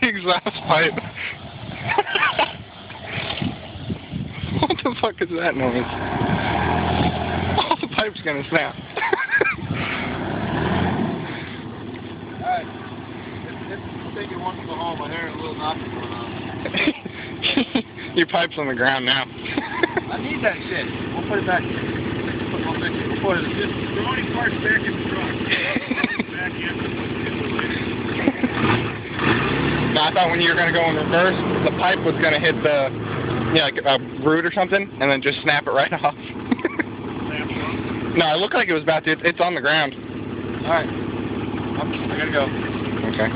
exhaust pipe. What the fuck is that noise? Oh, the pipe's gonna snap. Alright. I'll take it once to go home. My hair and a little knot going on. Your pipe's on the ground now. I need that shit. We'll put it back. We'll put it in the throwing parts back in the truck. Back in. No, I thought when you were going to go in reverse, the pipe was going to hit the, like a root or something, and then just snap it right off. No, it looked like it was about to. It's on the ground. Alright. I gotta go. Okay.